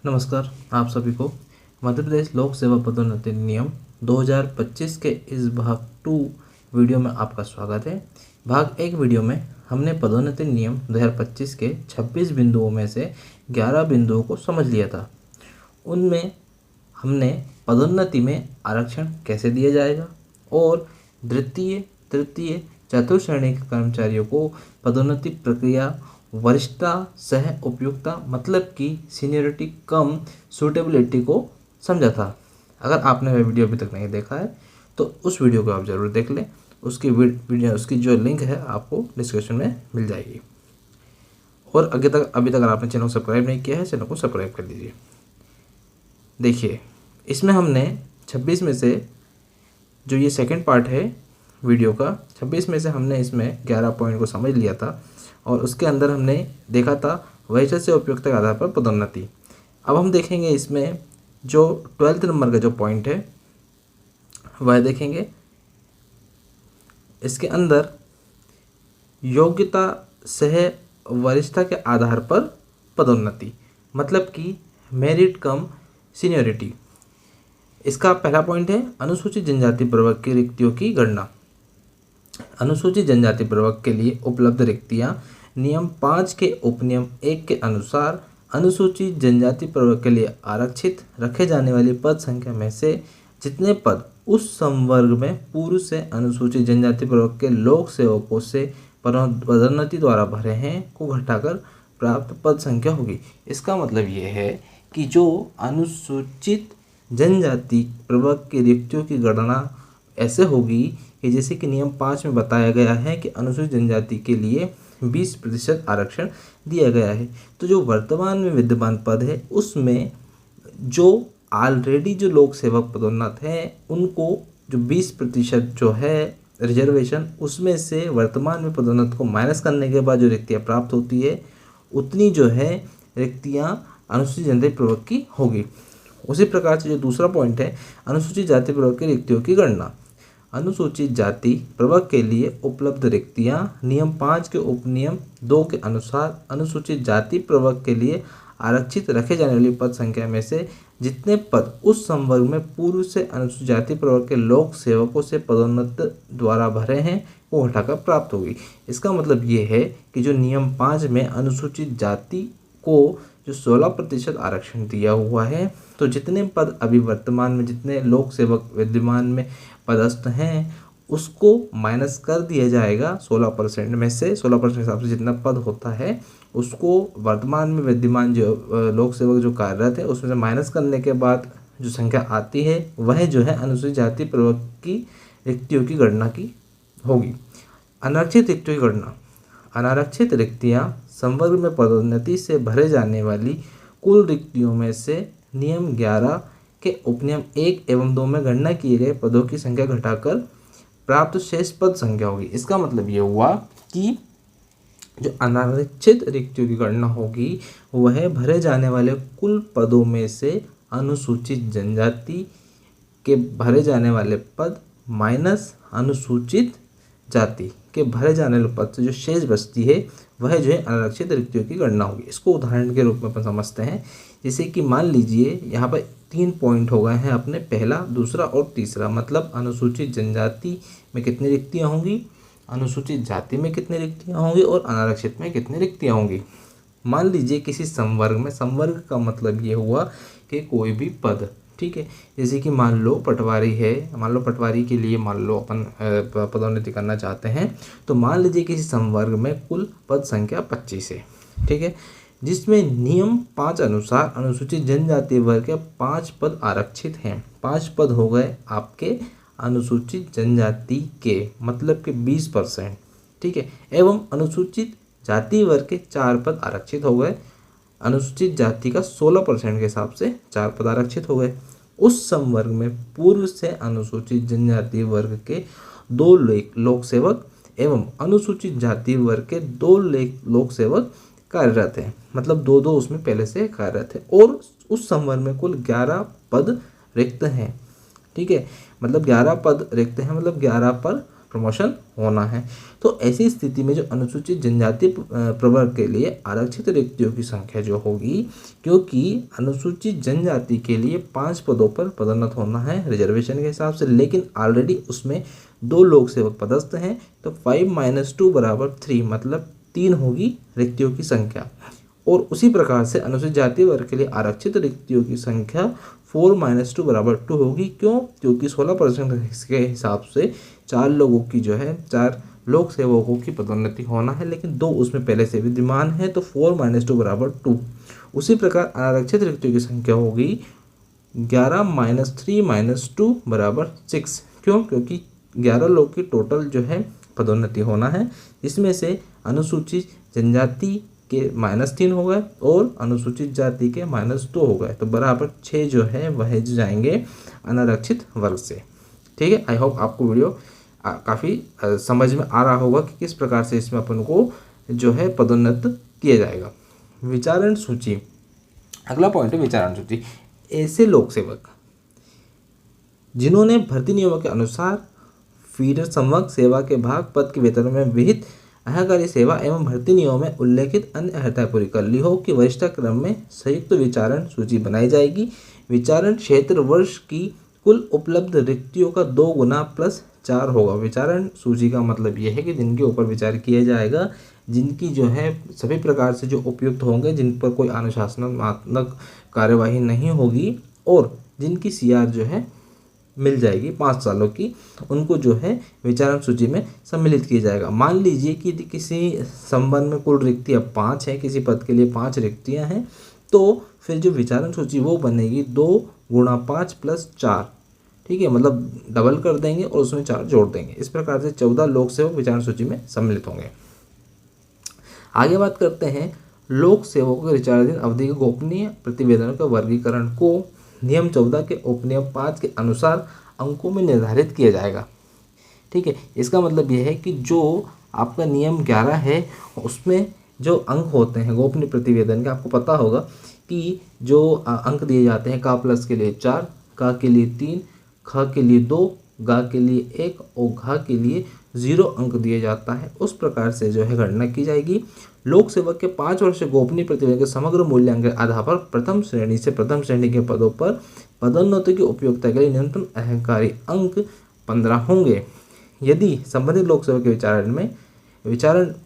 नमस्कार। आप सभी को मध्य प्रदेश लोक सेवा पदोन्नति नियम 2025 के इस भाग 2 वीडियो में आपका स्वागत है। भाग 1 वीडियो में हमने पदोन्नति नियम 2025 के 26 बिंदुओं में से 11 बिंदुओं को समझ लिया था। उनमें हमने पदोन्नति में आरक्षण कैसे दिया जाएगा और द्वितीय, तृतीय, चतुर्थ श्रेणी के कर्मचारियों को पदोन्नति प्रक्रिया वरिष्ठता सह उपयुक्तता मतलब कि सीनियरिटी कम सूटेबिलिटी को समझा था। अगर आपने वह वीडियो अभी तक नहीं देखा है तो उस वीडियो को आप ज़रूर देख लें। उसकी जो लिंक है आपको डिस्क्रिप्शन में मिल जाएगी। और अभी तक आपने चैनल को सब्सक्राइब नहीं किया है, चैनल को सब्सक्राइब कर दीजिए। देखिए, इसमें हमने 26 में से जो ये सेकंड पार्ट है वीडियो का, 26 में से हमने इसमें 11 पॉइंट को समझ लिया था और उसके अंदर हमने देखा था वरिष्ठता से उपयुक्तता के आधार पर पदोन्नति। अब हम देखेंगे इसमें जो 12th नंबर का जो पॉइंट है वह देखेंगे। इसके अंदर योग्यता सह वरिष्ठता के आधार पर पदोन्नति मतलब कि मेरिट कम सीनियरिटी। इसका पहला पॉइंट है अनुसूचित जनजाति प्रवर्ग की रिक्तियों की गणना। अनुसूचित जनजाति प्रवर्ग के लिए उपलब्ध रिक्तियां नियम 5 के उपनियम 1 के अनुसार अनुसूचित जनजाति प्रवर्ग के लिए आरक्षित रखे जाने वाली पद संख्या में से जितने पद उस संवर्ग में पूर्व से अनुसूचित जनजाति प्रवर्ग के लोक सेवकों से पदोन्नति द्वारा भरे हैं को घटाकर प्राप्त पद संख्या होगी। इसका मतलब ये है कि जो अनुसूचित जनजाति प्रवर्ग की रिक्तियों की गणना ऐसे होगी कि जैसे कि नियम 5 में बताया गया है कि अनुसूचित जनजाति के लिए 20% आरक्षण दिया गया है। तो जो वर्तमान में विद्यमान पद है उसमें जो ऑलरेडी जो लोक सेवक पदोन्नत हैं उनको जो 20% जो है रिजर्वेशन उसमें से वर्तमान में पदोन्नत को माइनस करने के बाद जो रिक्तियाँ प्राप्त होती है उतनी जो है रिक्तियाँ अनुसूचित जनजाति प्रवर्ग की होगी। उसी प्रकार से जो दूसरा पॉइंट है अनुसूचित जाति प्रवर्ग की रिक्तियों की गणना। अनुसूचित जाति प्रवर्ग के लिए उपलब्ध रिक्तियां नियम 5 के उपनियम 2 के अनुसार अनुसूचित जाति प्रवर्ग के लिए आरक्षित रखे जाने वाली पद संख्या में से जितने पद उस संवर्ग में पूर्व से अनुसूचित जाति प्रवर्ग के लोक सेवकों से पदोन्नत द्वारा भरे हैं वो हटाकर प्राप्त होगी। इसका मतलब ये है कि जो नियम 5 में अनुसूचित जाति को जो 16% आरक्षण दिया हुआ है तो जितने पद अभी वर्तमान में जितने लोक सेवक विद्यमान में पदस्थ हैं उसको माइनस कर दिया जाएगा 16% में से। 16% के हिसाब से जितना पद होता है उसको वर्तमान में विद्यमान जो लोक सेवक जो कार्यरत है उसमें से माइनस करने के बाद जो संख्या आती है वह जो है अनुसूचित जाति प्रवर्ग की रिक्तियों की गणना की होगी। अनारक्षित रिक्तियों की गणना। अनारक्षित रिक्तियां संवर्ग में पदोन्नति से भरे जाने वाली कुल रिक्तियों में से नियम 11 के उपनियम 1 एवं 2 में गणना किए गए पदों की संख्या घटाकर प्राप्त शेष पद संख्या होगी। इसका मतलब ये हुआ कि जो अनारक्षित रिक्तियों की गणना होगी वह भरे जाने वाले कुल पदों में से अनुसूचित जनजाति के भरे जाने वाले पद माइनस अनुसूचित जाति के भरे जाने वाले पद से जो शेष बचती है वह जो है अनारक्षित रिक्तियों की गणना होगी। इसको उदाहरण के रूप में अपन समझते हैं। जैसे कि मान लीजिए यहाँ पर 3 पॉइंट हो गए हैं अपने, पहला, दूसरा और तीसरा। मतलब अनुसूचित जनजाति में कितनी रिक्तियाँ होंगी, अनुसूचित जाति में कितनी रिक्तियाँ होंगी और अनारक्षित में कितनी रिक्तियाँ होंगी। मान लीजिए किसी संवर्ग में, संवर्ग का मतलब ये हुआ कि कोई भी पद, ठीक है। जैसे कि मान लो पटवारी है, मान लो पटवारी के लिए मान लो अपन पदोन्नति करना चाहते हैं तो मान लीजिए किसी संवर्ग में कुल पद संख्या 25 है, ठीक है, जिसमें नियम 5 अनुसार अनुसूचित जनजाति वर्ग के 5 पद आरक्षित हैं। 5 पद हो गए आपके अनुसूचित जनजाति के मतलब के 20%, ठीक है, एवं अनुसूचित जाति वर्ग के 4 पद आरक्षित हो गए। अनुसूचित जाति का 16% के हिसाब से 4 पद आरक्षित हो गए। उस संवर्ग में पूर्व से अनुसूचित जनजाति वर्ग के 2 लोक सेवक एवं अनुसूचित जाति वर्ग के 2 लोक सेवक कार्यरत हैं। मतलब 2-2 उसमें पहले से कार्यरत है और उस संवर्ग में कुल 11 पद रिक्त हैं, ठीक है। मतलब 11 पद रिक्त हैं, मतलब 11 पर प्रमोशन होना है। तो ऐसी स्थिति में जो अनुसूचित जनजाति प्रवर्ग के लिए आरक्षित रिक्तियों की संख्या जो होगी, क्योंकि अनुसूचित जनजाति के लिए 5 पदों पर पदोन्नत होना है रिजर्वेशन के हिसाब से, लेकिन ऑलरेडी उसमें 2 लोक सेवक पदस्थ हैं, तो 5 - 2 = 3, मतलब 3 होगी रिक्तियों की संख्या। और उसी प्रकार से अनुसूचित जाति वर्ग के लिए आरक्षित रिक्तियों की संख्या 4 - 2 = 2 होगी। क्यों? क्योंकि 16% के हिसाब से 4 लोगों की जो है 4 लोक सेवकों की पदोन्नति होना है, लेकिन 2 उसमें पहले से विद्यमान है, तो 4 - 2 = 2। उसी प्रकार अनारक्षित रिक्तियों की संख्या होगी 11 - 3 - 2 = 6। क्यों? क्योंकि 11 लोग की टोटल जो है पदोन्नति होना है, इसमें से अनुसूचित जनजाति के -3 हो गए और अनुसूचित जाति के -2 हो गए, तो बराबर 6 जो है वह जाएंगे अनारक्षित वर्ग से। ठीक है, आई होप आपको वीडियो काफ़ी समझ में आ रहा होगा कि किस प्रकार से इसमें अपन को जो है पदोन्नत किया जाएगा। विचारण सूची, अगला पॉइंट है विचारण सूची। ऐसे लोक सेवक जिन्होंने भर्ती नियमों के अनुसार फीडर संवर्ग सेवा के भाग पद के वेतन में विहित अहकारी सेवा एवं भर्ती नियमों में उल्लेखित अन्य अर्हताएं पूरी कर ली हो कि वरिष्ठ क्रम में संयुक्त विचारण सूची बनाई जाएगी। विचारण क्षेत्र वर्ष की कुल उपलब्ध रिक्तियों का 2 गुना +4 होगा। विचारण सूची का मतलब यह है कि जिनके ऊपर विचार किया जाएगा, जिनकी जो है सभी प्रकार से जो उपयुक्त होंगे, जिन पर कोई अनुशासनात्मक कार्यवाही नहीं होगी और जिनकी CR जो है मिल जाएगी 5 सालों की, उनको जो है विचारण सूची में सम्मिलित किया जाएगा। मान लीजिए कि किसी संबंध में कुल रिक्तियाँ 5 हैं, किसी पद के लिए 5 रिक्तियाँ हैं, तो फिर जो विचारण सूची वो बनेगी 2 × 5 + 4। ठीक है, मतलब डबल कर देंगे और उसमें 4 जोड़ देंगे। इस प्रकार से 14 लोक सेवक विचारण सूची में सम्मिलित होंगे। आगे बात करते हैं लोक सेवकों के विचाराधीन अवधि के गोपनीय प्रतिवेदनों के वर्गीकरण को नियम 14 के उपनियम 5 के अनुसार अंकों में निर्धारित किया जाएगा। ठीक है, इसका मतलब यह है कि जो आपका नियम 11 है उसमें जो अंक होते हैं गोपनीय प्रतिवेदन के, आपको पता होगा कि जो अंक दिए जाते हैं का प्लस के लिए 4, का के लिए 3, ख के लिए 2, गा के लिए 1 और घा के लिए 0 अंक दिए जाता है। उस प्रकार से जो है गणना की जाएगी। लोक सेवक के 5 वर्ष गोपनीय प्रतिवेदन के समग्र मूल्यांकन के आधार पर प्रथम श्रेणी से प्रथम श्रेणी के पदों पर पदोन्नति की उपयोगिता के लिए न्यूनतम अहंकारी अंक 15 होंगे। यदि संबंधित लोक सेवक के विचारण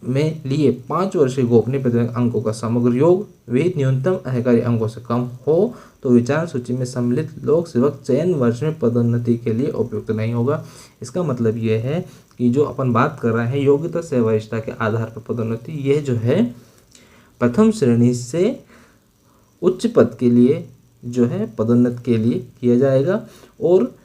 में लिए 5 वर्षीय गोपनीय प्रतिवेदन अंकों का समग्र योग विहित न्यूनतम अहंकारी अंकों से कम हो, तो विचारण सूची में सम्मिलित लोक सेवक चयन वर्ष में पदोन्नति के लिए उपयुक्त नहीं होगा। इसका मतलब यह है कि जो अपन बात कर रहे हैं योग्यता से वरिष्ठता के आधार पर पदोन्नति, यह जो है प्रथम श्रेणी से उच्च पद के लिए जो है पदोन्नत के लिए किया जाएगा। और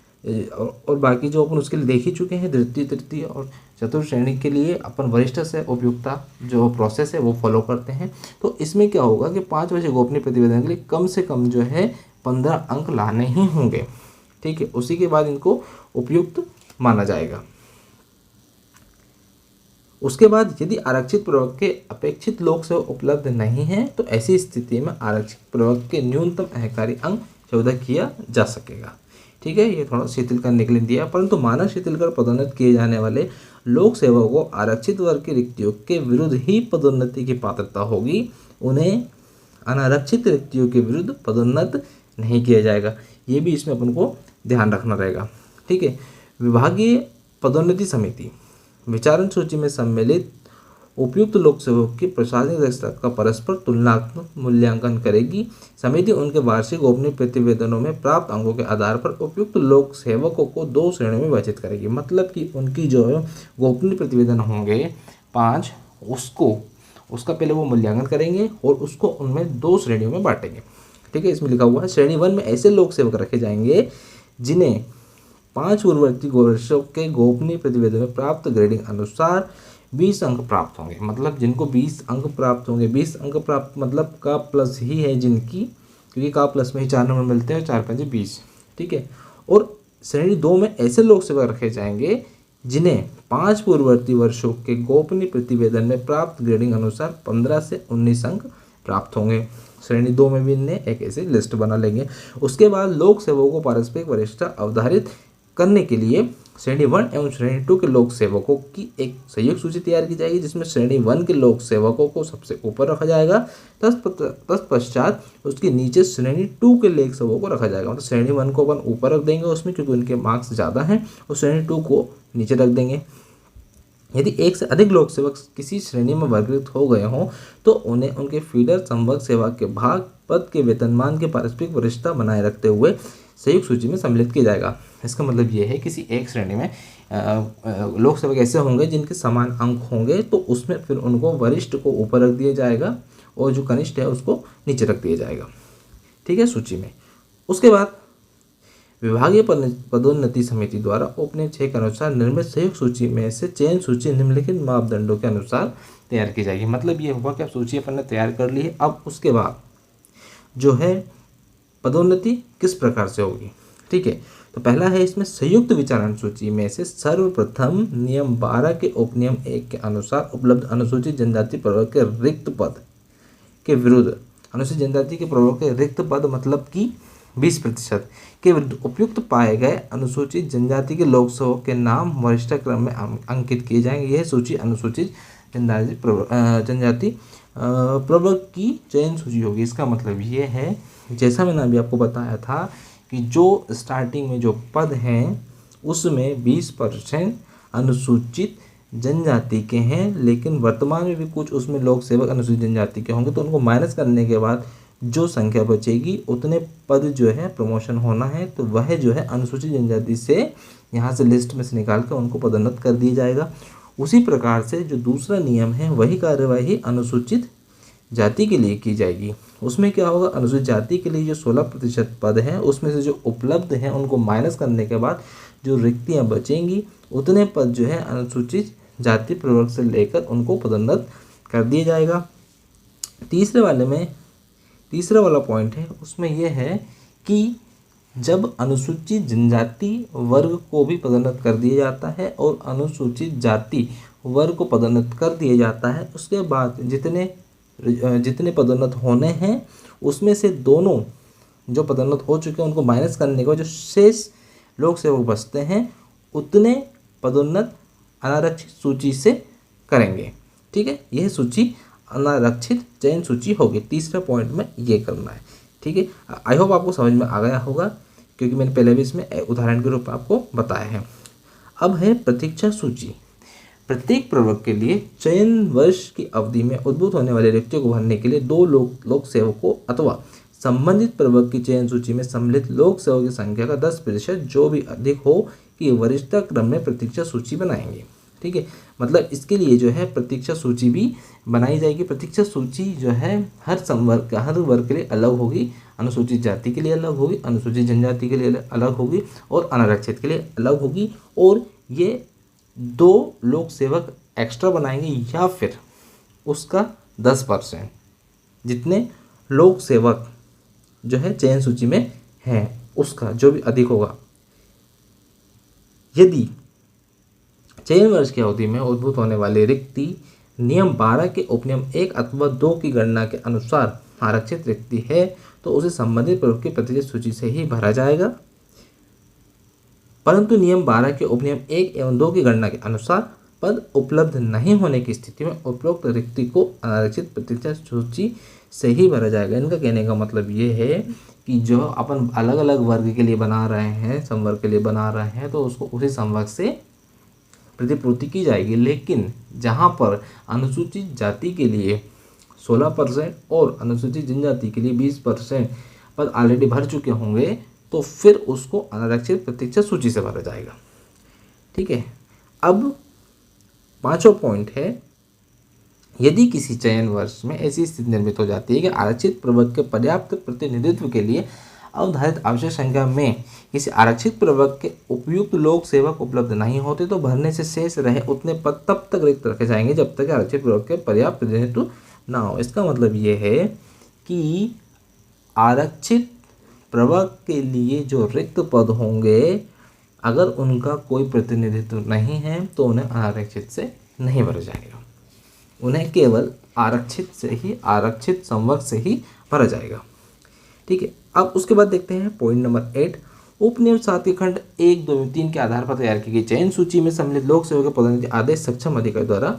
बाकी जो अपन उसके लिए देख ही चुके हैं, द्वितीय, तृतीय और चतुर्थ श्रेणी के लिए अपन वरिष्ठ से उपयुक्ता जो प्रोसेस है वो फॉलो करते हैं। तो इसमें क्या होगा कि 5 वर्षीय गोपनीय प्रतिवेदन के लिए कम से कम जो है 15 अंक लाने ही होंगे। ठीक है, उसी के बाद इनको उपयुक्त माना जाएगा। उसके बाद यदि आरक्षित प्रवर्ग के अपेक्षित लोक सेवक उपलब्ध नहीं है, तो ऐसी स्थिति में आरक्षित प्रवर्ग के न्यूनतम अहंकारी अंक 14 किया जा सकेगा। ठीक है, ये थोड़ा शिथिल करने के लिए दिया, परंतु मानक शिथिल कर पदोन्नत किए जाने वाले लोक सेवकों को आरक्षित वर्ग की रिक्तियों के विरुद्ध ही पदोन्नति की पात्रता होगी। उन्हें अनारक्षित रिक्तियों के विरुद्ध पदोन्नत नहीं किया जाएगा। ये भी इसमें अपन को ध्यान रखना रहेगा। ठीक है, विभागीय पदोन्नति समिति विचारण सूची में सम्मिलित उपयुक्त लोक सेवकों की प्रशासनिक दक्षता का परस्पर तुलनात्मक मूल्यांकन करेगी। समिति उनके वार्षिक गोपनीय प्रतिवेदनों में प्राप्त अंकों के आधार पर उपयुक्त लोक सेवकों को 2 श्रेणियों में विभाजित करेगी। मतलब कि उनकी जो गोपनीय प्रतिवेदन होंगे 5, उसका पहले वो मूल्यांकन करेंगे और उसको उनमें 2 श्रेणियों में बांटेंगे। ठीक है, इसमें लिखा हुआ है श्रेणी 1 में ऐसे लोक सेवक रखे जाएंगे जिन्हें 5 पूर्ववर्ती वर्षों के गोपनीय प्रतिवेदन में प्राप्त ग्रेडिंग अनुसार 20 अंक प्राप्त होंगे। मतलब जिनको 20 अंक प्राप्त होंगे, 20 अंक प्राप्त मतलब का प्लस ही है जिनकी, क्योंकि का प्लस में ही 4 नंबर मिलते हैं, 4 × 5 = 20। ठीक है, और श्रेणी 2 में ऐसे लोक सेवक रखे जाएंगे जिन्हें 5 पूर्ववर्ती वर्षों के गोपनीय प्रतिवेदन में प्राप्त ग्रेडिंग अनुसार 15 से 19 अंक प्राप्त होंगे। श्रेणी 2 में भी इन्हें एक ऐसी लिस्ट बना लेंगे। उसके बाद लोक सेवकों को पारस्परिक वरिष्ठता अवधारित करने के लिए श्रेणी 1 एवं श्रेणी 2 के लोक सेवकों की एक संयुक्त सूची तैयार की जाएगी, जिसमें श्रेणी 1 के लोक सेवकों को सबसे ऊपर रखा जाएगा। तत्पश्चात उसके नीचे श्रेणी 2 के लोक सेवकों को रखा जाएगा। मतलब श्रेणी 1 को अपन ऊपर रख देंगे उसमें, क्योंकि उनके मार्क्स ज़्यादा हैं, और श्रेणी 2 को नीचे रख देंगे। यदि एक से अधिक लोक सेवक किसी श्रेणी में वर्गीकृत हो गए हों तो उन्हें उनके फीडर संवर्ग सेवा के भाग पद के वेतनमान के पारस्परिक वरिष्ठता बनाए रखते हुए संयुक्त सूची में सम्मिलित किया जाएगा। इसका मतलब ये है किसी एक श्रेणी में लोक सेवक ऐसे होंगे जिनके समान अंक होंगे, तो उसमें फिर उनको वरिष्ठ को ऊपर रख दिया जाएगा और जो कनिष्ठ है उसको नीचे रख दिया जाएगा। ठीक है, सूची में। उसके बाद विभागीय पदोन्नति समिति द्वारा उपनियम 6 के अनुसार निर्मित संयुक्त सूची में से चयन सूची निम्नलिखित मापदंडों के अनुसार तैयार की जाएगी। मतलब ये हुआ कि अब सूची अपन ने तैयार कर ली है। अब उसके बाद जो है पदोन्नति किस प्रकार से होगी। ठीक है, तो पहला है इसमें संयुक्त विचारण सूची में से सर्वप्रथम नियम 12 के उपनियम 1 के अनुसार उपलब्ध अनुसूचित जनजाति प्रवर्ग के रिक्त पद के विरुद्ध अनुसूचित जनजाति के प्रवर्ग के रिक्त पद मतलब कि 20% के विरुद्ध उपयुक्त पाए गए अनुसूचित जनजाति के लोक सेवक के नाम वरिष्ठ क्रम में अंकित किए जाएंगे। यह सूची अनुसूचित जनजाति प्रवर्ग की चयन सूची होगी। इसका मतलब ये है, जैसा मैंने अभी आपको बताया था कि जो स्टार्टिंग में जो पद हैं उसमें 20% अनुसूचित जनजाति के हैं, लेकिन वर्तमान में भी कुछ उसमें लोक सेवक अनुसूचित जनजाति के होंगे, तो उनको माइनस करने के बाद जो संख्या बचेगी उतने पद जो है प्रमोशन होना है, तो वह जो है अनुसूचित जनजाति से यहाँ से लिस्ट में से निकाल कर उनको पदोन्नत कर दिया जाएगा। उसी प्रकार से जो दूसरा नियम है वही कार्यवाही अनुसूचित जाति के लिए की जाएगी। उसमें क्या होगा, अनुसूचित जाति के लिए जो 16% पद हैं उसमें से जो उपलब्ध हैं उनको माइनस करने के बाद जो रिक्तियाँ बचेंगी उतने पद जो है अनुसूचित जाति प्रवर्ग से लेकर उनको पदोन्नत कर दिया जाएगा। तीसरा वाला पॉइंट है उसमें यह है कि जब अनुसूचित जनजाति वर्ग को भी पदोन्नत कर दिया जाता है और अनुसूचित जाति वर्ग को पदोन्नत कर दिया जाता है, उसके बाद जितने पदोन्नत होने हैं उसमें से दोनों जो पदोन्नत हो चुके हैं उनको माइनस करने के बाद जो शेष लोक सेवक बचते हैं उतने पदोन्नत अनारक्षित सूची से करेंगे। ठीक है, यह सूची अनारक्षित चयन सूची होगी। तीसरा पॉइंट में ये करना है। ठीक है, आई होप आपको समझ में आ गया होगा, क्योंकि मैंने पहले भी इसमें उदाहरण के रूप में आपको बताया है। अब है प्रतीक्षा सूची। प्रत्येक प्रवर्ग के लिए चयन वर्ष की अवधि में उद्भूत होने वाले रिक्तियों को भरने के लिए 2 लोक सेवकों अथवा संबंधित प्रवर्ग की चयन सूची में सम्मिलित लोक सेवकों की संख्या का 10% जो भी अधिक हो कि वरिष्ठता क्रम में प्रतीक्षा सूची बनाएंगे। ठीक है, मतलब इसके लिए जो है प्रतीक्षा सूची भी बनाई जाएगी। प्रतीक्षा सूची जो है हर वर्ग के लिए अलग होगी। अनुसूचित जाति के लिए अलग होगी, अनुसूचित जनजाति के लिए अलग होगी और अनारक्षित के लिए अलग होगी। और ये 2 लोक सेवक एक्स्ट्रा बनाएंगे या फिर उसका 10% जितने लोक सेवक जो है चयन सूची में हैं उसका जो भी अधिक होगा। यदि चयन वर्ष की अवधि में उद्भूत होने वाली रिक्ति नियम 12 के उपनियम 1 अथवा 2 की गणना के अनुसार आरक्षित रिक्ति है तो उसे संबंधित प्रवर्ग की प्रतिशत सूची से ही भरा जाएगा। परंतु नियम 12 के उपनियम 1 एवं 2 की गणना के अनुसार पद उपलब्ध नहीं होने की स्थिति में उपरोक्त रिक्ति को अनारक्षित प्रतीक्षा सूची से ही भरा जाएगा। इनका कहने का मतलब ये है कि जो अपन अलग अलग वर्ग के लिए बना रहे हैं, संवर्ग के लिए बना रहे हैं, तो उसको उसी संवर्ग से प्रतिपूर्ति की जाएगी। लेकिन जहाँ पर अनुसूचित जाति के लिए 16% और अनुसूचित जनजाति के लिए 20% पद ऑलरेडी भर चुके होंगे तो फिर उसको अनारक्षित प्रतीक्षा सूची से भरा जाएगा। ठीक है, अब 5वां पॉइंट है, यदि किसी चयन वर्ष में ऐसी स्थिति निर्मित हो जाती है कि आरक्षित प्रवर्ग के पर्याप्त प्रतिनिधित्व के लिए अवधारित आवश्यक संख्या में किसी आरक्षित प्रवर्ग के उपयुक्त लोक सेवक उपलब्ध नहीं होते तो भरने से शेष रहे उतने पद तब तक रिक्त रखे जाएंगे जब तक आरक्षित प्रवर्ग के पर्याप्त प्रतिनिधित्व ना हो। इसका मतलब ये है कि आरक्षित प्रवर्ग के लिए जो रिक्त पद होंगे अगर उनका कोई प्रतिनिधित्व नहीं है तो उन्हें अनारक्षित से नहीं भरा जाएगा, उन्हें केवल आरक्षित संवर्ग से ही भरा जाएगा। ठीक है, अब उसके बाद देखते हैं पॉइंट नंबर 8, उपनियम 7 के खंड 1, 2, 3 के आधार पर तैयार की गई चयन सूची में सम्मिलित लोक सेवक के पदोन्नति आदेश सक्षम अधिकारी द्वारा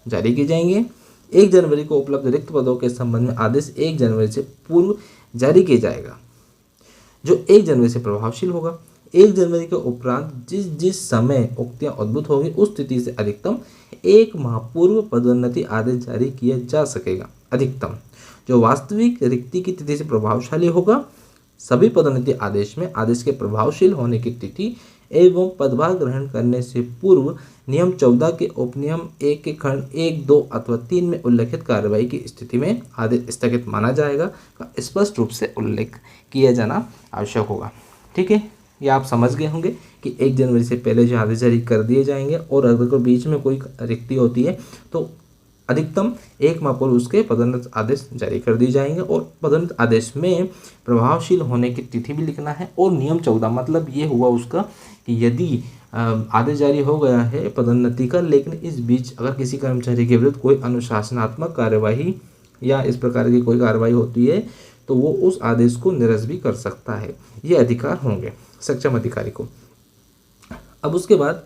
जारी किए जाएंगे। 1 जनवरी को उपलब्ध रिक्त पदों के संबंध में आदेश 1 जनवरी से पूर्व जारी किया जाएगा, जो 1 जनवरी से प्रभावशील होगा। 1 जनवरी के उपरांत जिस जिस समय उक्तियां उद्भूत होगी उस तिथि से अधिकतम 1 माह पूर्व पदोन्नति आदेश जारी किया जा सकेगा। अधिकतम जो वास्तविक रिक्ति की तिथि से प्रभावशाली होगा, सभी पदोन्नति आदेश में आदेश के प्रभावशील होने की तिथि एवं पदभार ग्रहण करने से पूर्व नियम 14 के उपनियम 1 के खंड 1, 2 अथवा 3 में उल्लेखित कार्रवाई की स्थिति में आदेश स्थगित माना जाएगा का स्पष्ट रूप से उल्लेख किया जाना आवश्यक होगा। ठीक है, ये आप समझ गए होंगे कि 1 जनवरी से पहले जो आदेश जारी कर दिए जाएंगे और अगर बीच में कोई रिक्ति होती है तो अधिकतम 1 माह पूर्व उसके पदोन्नति आदेश जारी कर दिए जाएंगे और पदोन्नति आदेश में प्रभावशील होने की तिथि भी लिखना है। और नियम 14 मतलब ये हुआ उसका कि यदि आदेश जारी हो गया है पदोन्नति का, लेकिन इस बीच अगर किसी कर्मचारी के विरुद्ध कोई अनुशासनात्मक कार्यवाही या इस प्रकार की कोई कार्रवाई होती है तो वो उस आदेश को निरस्त भी कर सकता है। ये अधिकार होंगे सक्षम अधिकारी को। अब उसके बाद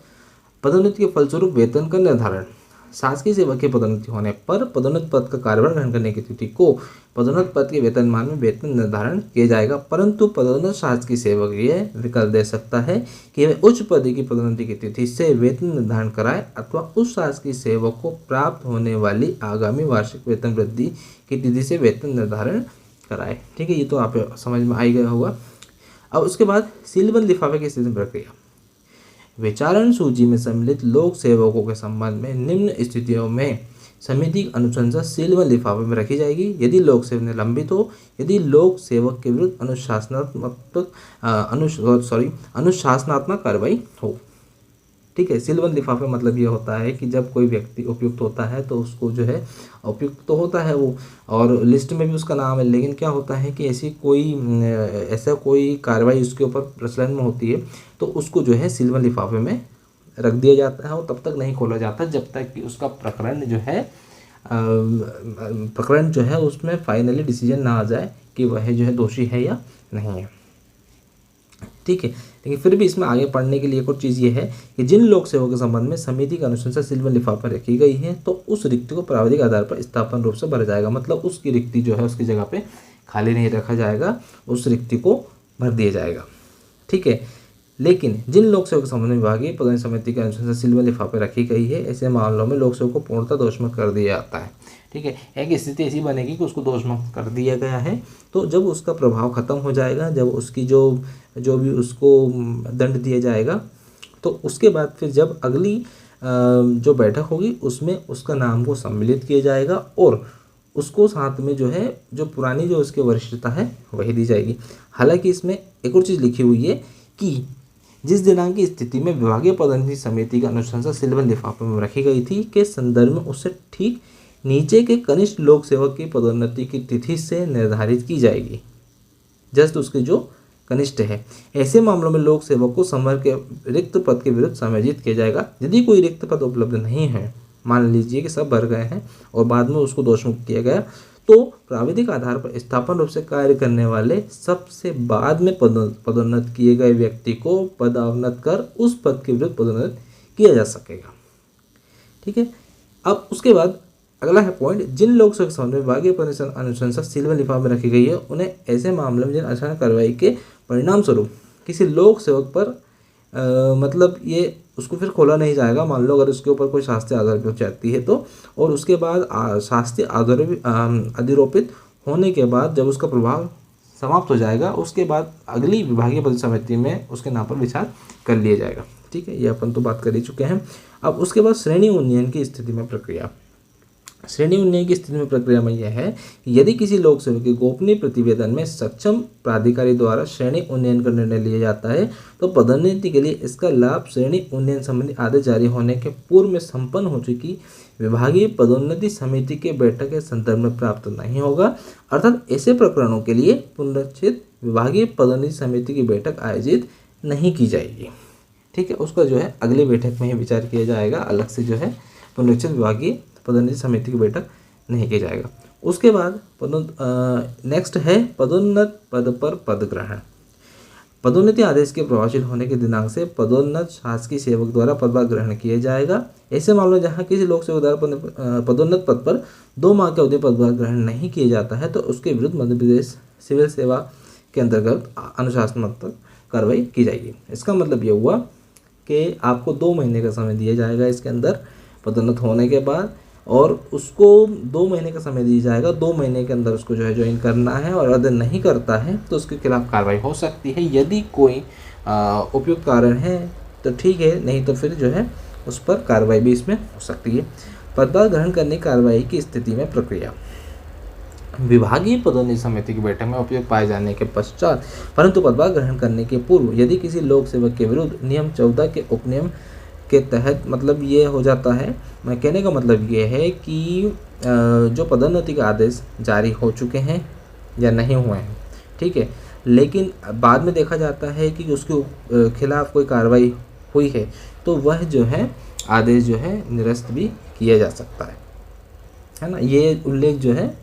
पदोन्नति के फलस्वरूप वेतन का निर्धारण। शासकीय सेवक के पदोन्नति होने पर पदोन्नत पद का कार्यभार ग्रहण करने की तिथि को पदोन्नत पद के वेतनमान में वेतन निर्धारण किया जाएगा, परंतु पदोन्नत शासकीय सेवक यह विकल्प दे सकता है कि वह उच्च पद की पदोन्नति की तिथि से वेतन निर्धारण कराए अथवा उस शासकीय सेवक को प्राप्त होने वाली आगामी वार्षिक वेतन वृद्धि की तिथि से वेतन निर्धारण कराए। ठीक है, ये तो आप समझ में आ ही गया होगा। अब उसके बाद सीलबंद लिफाफे की स्थिति प्रक्रिया। विचारण सूची में सम्मिलित लोक सेवकों के संबंध में निम्न स्थितियों में समिति की अनुशंसा सीलबंद लिफाफे में रखी जाएगी। यदि लोक सेवक निलंबित हो, यदि लोक सेवक के विरुद्ध अनुशासनात्मक कार्रवाई हो। ठीक है, सीलबंद लिफाफे मतलब ये होता है कि जब कोई व्यक्ति उपयुक्त होता है तो उसको जो है उपयुक्त तो होता है वो और लिस्ट में भी उसका नाम है, लेकिन क्या होता है कि ऐसा कोई कार्रवाई उसके ऊपर प्रचलन में होती है तो उसको जो है सीलबंद लिफाफे में रख दिया जाता है और तब तक नहीं खोला जाता जब तक कि उसका प्रकरण जो है उसमें फाइनली डिसीजन ना आ जाए कि वह जो है दोषी है या नहीं है। ठीक है, लेकिन फिर भी इसमें आगे पढ़ने के लिए एक और चीज़ ये है कि जिन लोक सेवकों के संबंध में समिति की अनुशंसा सीलबंद लिफाफे में रखी गई है तो उस रिक्ति को प्राविधिक आधार पर स्थापन रूप से भरा जाएगा। मतलब उसकी रिक्ति जो है उसकी जगह पे खाली नहीं रखा जाएगा, उस रिक्ति को भर दिया जाएगा। ठीक है, लेकिन जिन लोक सेवकों के संबंध में विभागीय पदोन्नति समिति की अनुशंसा सीलबंद लिफाफे रखी गई है, ऐसे मामलों में लोक सेवक को पूर्णतः दोषमुक्त कर दिया जाता है। ठीक है, एक स्थिति ऐसी बनेगी कि उसको दोषमुक्त कर दिया गया है तो जब उसका प्रभाव खत्म हो जाएगा, जब उसकी जो भी उसको दंड दिया जाएगा तो उसके बाद फिर जब अगली जो बैठक होगी उसमें उसका नाम को सम्मिलित किया जाएगा और उसको साथ में जो है जो पुरानी जो उसकी वरिष्ठता है वही दी जाएगी। हालांकि इसमें एक और चीज़ लिखी हुई है कि जिस दिनांक की स्थिति में विभागीय पदोन्नति समिति का अनुशंसा सीलबंद लिफाफे में रखी गई थी के संदर्भ में उससे ठीक नीचे के कनिष्ठ लोक सेवक की पदोन्नति की तिथि से निर्धारित की जाएगी, जस्ट उसके जो कनिष्ठ है। ऐसे मामलों में लोक सेवक को संवर्ग के रिक्त पद के विरुद्ध समायोजित किया जाएगा। यदि कोई रिक्त पद उपलब्ध नहीं है, मान लीजिए कि सब भर गए हैं और बाद में उसको दोषमुक्त किया गया, तो प्राविधिक आधार पर स्थापन रूप से कार्य करने वाले सबसे बाद में पदोन्नत किए गए व्यक्ति को पदोन्नत कर उस पद के विरुद्ध पदोन्नत किया जा सकेगा। ठीक है, अब उसके बाद अगला है पॉइंट, जिन लोक सेवक संबंध में विभागीय पदोन्नति अनुशंसा सीलबंद लिफाफे में रखी गई है उन्हें ऐसे मामले में जिन अचानक कार्रवाई के परिणाम स्वरूप किसी लोक सेवक पर मतलब ये उसको फिर खोला नहीं जाएगा। मान लो अगर उसके ऊपर कोई शास्त्रीय आधार हो जाती है तो, और उसके बाद शास्त्रीय अधिरोपित होने के बाद जब उसका प्रभाव समाप्त हो जाएगा उसके बाद अगली विभागीय पदोन्नति समिति में उसके नाम पर विचार कर लिया जाएगा। ठीक है, ये अपन तो बात कर ही चुके हैं। अब उसके बाद श्रेणी उन्नयन की स्थिति में प्रक्रिया। श्रेणी उन्नयन की स्थिति में प्रक्रिया में यह है कि यदि किसी लोक सेवक के गोपनीय प्रतिवेदन में सक्षम प्राधिकारी द्वारा श्रेणी उन्नयन का निर्णय लिया जाता है तो पदोन्नति के लिए इसका लाभ श्रेणी उन्नयन संबंधी आदेश जारी होने के पूर्व में संपन्न हो चुकी विभागीय पदोन्नति समिति के बैठक के संदर्भ में प्राप्त नहीं होगा। अर्थात ऐसे प्रकरणों के लिए पुनरीक्षित विभागीय पदोन्नति समिति की बैठक आयोजित नहीं की जाएगी। ठीक है, उसका जो है अगली बैठक में ही विचार किया जाएगा, अलग से जो है पुनरीक्षित विभागीय पदोन्नति समिति की बैठक नहीं किया जाएगा। उसके बाद नेक्स्ट है पदोन्नत पद पर पद ग्रहण। पदोन्नति आदेश के प्रभावशील होने के दिनांक से पदोन्नत शासकीय सेवक द्वारा पदभार ग्रहण किया जाएगा। ऐसे मामलों में जहाँ किसी लोक सेवक द्वारा पदोन्नत पद पर 2 माह के अवधि पदभार ग्रहण नहीं किया जाता है तो उसके विरुद्ध मध्य प्रदेश सिविल सेवा के अंतर्गत अनुशासनात्मक कार्रवाई की जाएगी। इसका मतलब ये हुआ कि आपको 2 महीने का समय दिया जाएगा इसके अंदर पदोन्नत होने के बाद, और उसको 2 महीने का समय दिया जाएगा। 2 महीने के अंदर उसको जो है ज्वाइन करना है, और अगर नहीं करता है तो उसके खिलाफ कार्रवाई हो सकती है। यदि कोई उपयुक्त कारण है तो ठीक है, नहीं तो फिर जो है उस पर कार्रवाई भी इसमें हो सकती है। पदभार ग्रहण करने की कार्रवाई की स्थिति में प्रक्रिया। विभागीय पदोन्नति समिति की बैठक में उपयोग पाए जाने के पश्चात परंतु पदभार ग्रहण करने के पूर्व यदि किसी लोक सेवक के विरुद्ध नियम 14 के उपनियम के तहत, मतलब ये हो जाता है, मैं कहने का मतलब ये है कि जो पदोन्नति के आदेश जारी हो चुके हैं या नहीं हुए हैं, ठीक है, लेकिन बाद में देखा जाता है कि उसके खिलाफ कोई कार्रवाई हुई है तो वह जो है आदेश जो है निरस्त भी किया जा सकता है ना। ये उल्लेख जो है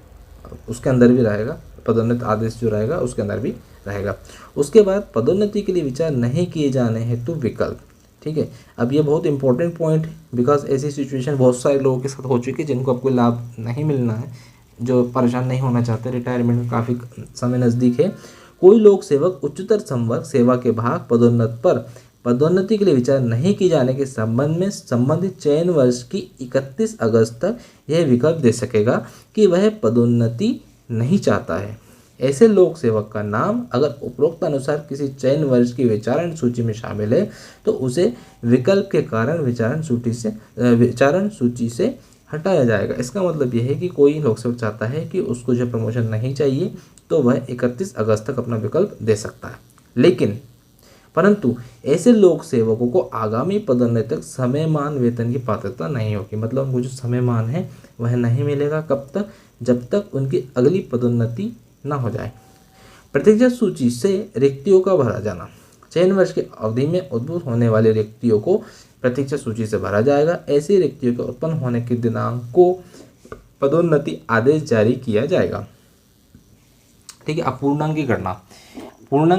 उसके अंदर भी रहेगा, पदोन्नति आदेश जो रहेगा उसके अंदर भी रहेगा। उसके बाद पदोन्नति के लिए विचार नहीं किए जाने हेतु विकल्प, ठीक है। अब ये बहुत इंपॉर्टेंट पॉइंट है, बिकॉज ऐसी सिचुएशन बहुत सारे लोगों के साथ हो चुकी है जिनको अब कोई लाभ नहीं मिलना है, जो परेशान नहीं होना चाहते, रिटायरमेंट में काफ़ी समय नज़दीक है। कोई लोक सेवक उच्चतर संवर्ग सेवा के भाग पदोन्नत पर पदोन्नति के लिए विचार नहीं किए जाने के संबंध में संबंधित चयन वर्ष की 31 अगस्त तक यह विकल्प दे सकेगा कि वह पदोन्नति नहीं चाहता है। ऐसे लोक सेवक का नाम अगर उपरोक्त अनुसार किसी चयन वर्ष की विचारण सूची में शामिल है तो उसे विकल्प के कारण विचारण सूची से हटाया जाएगा। इसका मतलब यह है कि कोई लोक सेवक चाहता है कि उसको जो प्रमोशन नहीं चाहिए तो वह 31 अगस्त तक अपना विकल्प दे सकता है, लेकिन परंतु ऐसे लोक सेवकों को आगामी पदोन्नति तक समयमान वेतन की पात्रता नहीं होगी। मतलब उनको जो समयमान है वह नहीं मिलेगा। कब तक? जब तक उनकी अगली पदोन्नति ना हो जाए। प्रतीक्षा सूची से रिक्तियों का भरा जाना। चयन वर्ष की अवधि में उद्भूत होने वाली रिक्तियों को प्रतीक्षा सूची से भरा जाएगा। ऐसी रिक्तियों के उत्पन्न होने के दिनांक को पदोन्नति आदेश जारी किया जाएगा, ठीक है। अब पूर्णांक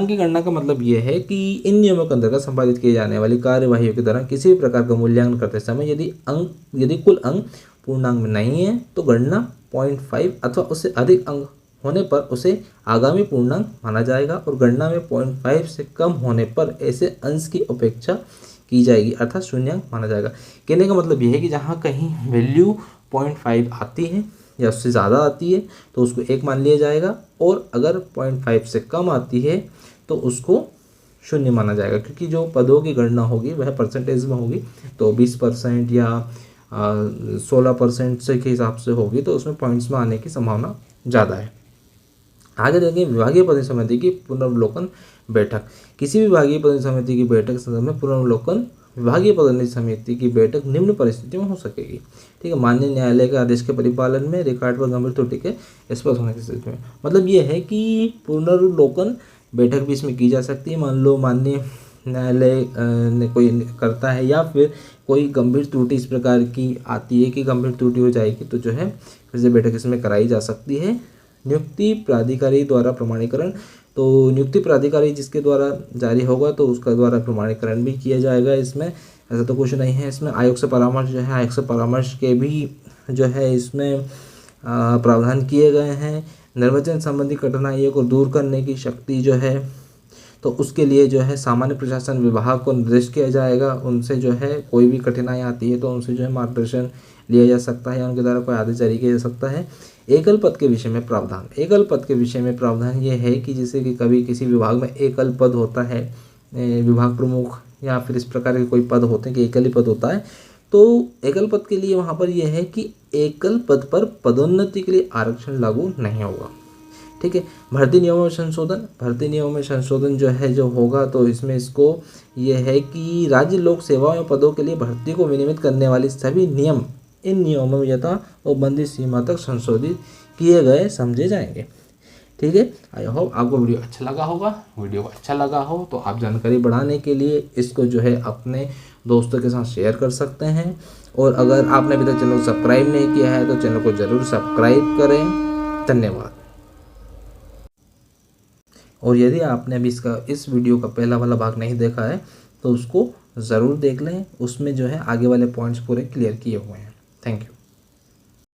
की गणना का मतलब यह है कि इन नियमों के अंतर्गत संपादित किए जाने वाली कार्यवाहियों के दौरान किसी भी प्रकार का मूल्यांकन करते समय यदि कुल अंक पूर्णांक में नहीं है तो गणना 0.5 अथवा उससे अधिक अंक होने पर उसे आगामी पूर्णांक माना जाएगा, और गणना में 0.5 से कम होने पर ऐसे अंश की उपेक्षा की जाएगी अर्थात शून्यांक माना जाएगा। कहने का मतलब यह है कि जहाँ कहीं वैल्यू 0.5 आती है या उससे ज़्यादा आती है तो उसको 1 मान लिया जाएगा, और अगर 0.5 से कम आती है तो उसको 0 माना जाएगा, क्योंकि जो पदों की गणना होगी वह परसेंटेज में होगी। तो 20% या 16% से के हिसाब से होगी तो उसमें पॉइंट्स में आने की संभावना ज़्यादा है। आगे देखें विभागीय पदोन्नति समिति की पुनर्वलोकन बैठक। किसी भी विभागीय पदोन्नति समिति की बैठक संदर्भ में पुनर्वलोकन विभागीय पदोन्नति समिति की बैठक निम्न परिस्थितियों में हो सकेगी, ठीक है। माननीय न्यायालय के आदेश के परिपालन में रिकॉर्ड पर गंभीर त्रुटि के स्पष्ट होने की स्थिति में। मतलब ये है कि पुनर्वलोकन बैठक भी इसमें की जा सकती है। मान लो माननीय न्यायालय ने कोई करता है या फिर कोई गंभीर त्रुटि इस प्रकार की आती है कि गंभीर त्रुटि हो जाएगी तो जो है फिर से बैठक इसमें कराई जा सकती है। नियुक्ति प्राधिकारी द्वारा प्रमाणीकरण। तो नियुक्ति प्राधिकारी जिसके द्वारा जारी होगा तो उसका द्वारा प्रमाणीकरण भी किया जाएगा। इसमें ऐसा तो कुछ नहीं है। इसमें आयोग से परामर्श जो है, आयोग से परामर्श के भी जो है इसमें प्रावधान किए गए हैं। निर्वाचन संबंधी कठिनाइयों को दूर करने की शक्ति जो है तो उसके लिए जो है सामान्य प्रशासन विभाग को निर्देश किया जाएगा। उनसे जो है कोई भी कठिनाई आती है तो उनसे जो है मार्गदर्शन लिया जा सकता है, उनके द्वारा कोई आदेश जारी किया जा सकता है। एकल पद के विषय में प्रावधान। एकल पद के विषय में प्रावधान ये है कि जैसे कि कभी किसी विभाग में एकल पद होता है, विभाग प्रमुख या फिर इस प्रकार के कोई पद होते हैं कि एकल ही पद होता है, तो एकल पद के लिए वहाँ पर यह है कि एकल पद पर पदोन्नति के लिए आरक्षण लागू नहीं होगा, ठीक है। भर्ती नियमों में संशोधन। भर्ती नियमों में संशोधन जो होगा तो इसमें इसको ये है कि राज्य लोक सेवाओं में पदों के लिए भर्ती को विनियमित करने वाले सभी नियम इन नियमों में यथा और बंदी सीमा तक संशोधित किए गए समझे जाएंगे, ठीक है। आई होप आपको वीडियो अच्छा लगा होगा। वीडियो अच्छा लगा हो तो आप जानकारी बढ़ाने के लिए इसको जो है अपने दोस्तों के साथ शेयर कर सकते हैं, और अगर आपने अभी तक चैनल को सब्सक्राइब नहीं किया है तो चैनल को ज़रूर सब्सक्राइब करें। धन्यवाद। और यदि आपने अभी इस वीडियो का पहला वाला भाग नहीं देखा है तो उसको ज़रूर देख लें, उसमें जो है आगे वाले पॉइंट्स पूरे क्लियर किए हुए हैं। Thank you.